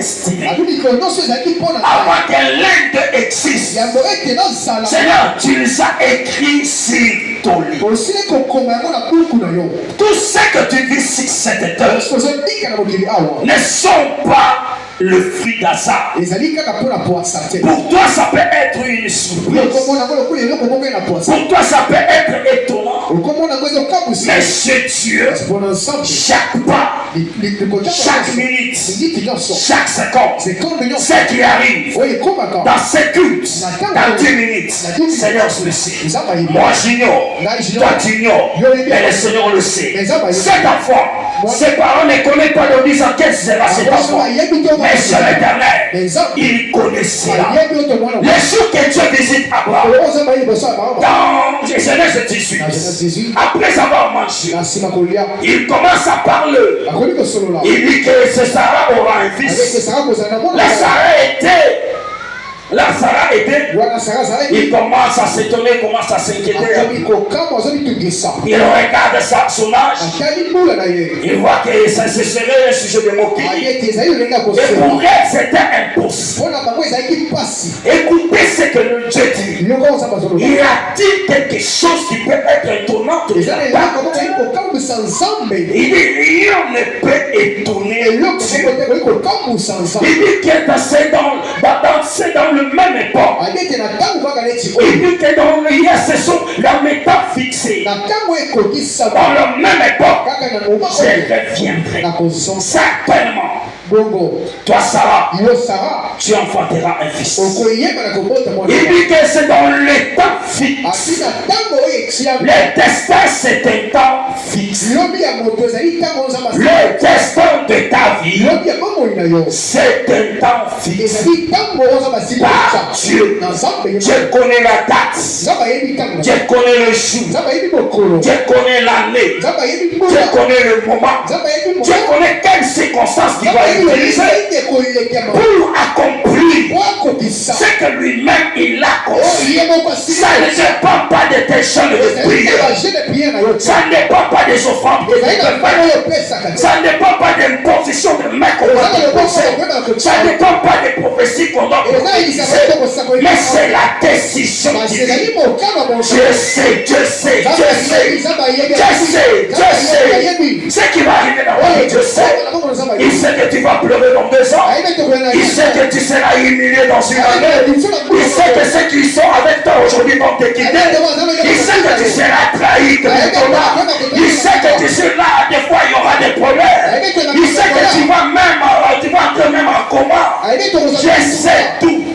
prédestiné. Avant que l'un d'eux existe, Seigneur, tu les as écrits sur ton livre. Tout ce que tu vis sur cette terre ne sont pas le fruit d'hasard. Pour toi, ça peut être une surprise. Pour toi, ça peut être étonnant. Mais chez Dieu, chaque pas, chaque minute, chaque seconde, ce qui arrive dans ces cultes, dans 10 minutes, Seigneur le sait. Moi j'ignore, toi tu ignores, mais le Seigneur le sait. Cet enfant, ses parents ne connaissent pas de disant quel sera cet enfant. Mais c'est l'Éternel, il connaissait là. Le jour que Dieu visite Abraham, dans Genèse 18, après avoir mangé, il commence à parler. Il dit que Sarah aura un fils. La Sarah était, il commence à s'étonner, commence à s'inquiéter. Il regarde son âge. Il voit que ça serait un sujet de moquerie. Et pour elle, c'était impossible. Écoutez ce que le Dieu dit. Il a dit quelque chose qui peut être étonnant. Il dit, rien ne peut étonner. Il dit qu'il est assez dans le même époque. Il dit que dans le hier, ce sont la méthode fixée. Dans la même époque, je reviendrai. Certainement. Toi, Sarah, tu enfanteras un fils. Il dit que c'est dans le temps fixe. Le destin, c'est un temps fixe. Le destin de ta vie, c'est un temps fixe. Par Dieu. Je connais la date. Je connais le jour. Je connais l'année. Je connais le moment. Je connais quelles circonstances qui vont être pour accomplir ce que lui-même il a conçu. Ça ne dépend pas de tes chants de prière. Ça ne dépend pas des offrandes que tu fais. Ça ne dépend pas d'imposition de main qu'on va te poser. Ça ne dépend pas des prophéties qu'on doit prophétiser. Mais c'est la décision divine. Je sais. Ce qui va arriver dans la vie, je sais. Il sait que tu vas pleurer dans 2 ans. Il sait que tu seras humilié dans une année. Il sait que ceux qui sont avec toi aujourd'hui vont te quitter. Il sait que tu seras trahi de ton âme. Il sait que tu seras, des fois il y aura des problèmes. Il sait que tu vas entrer même en coma. Je sais tout.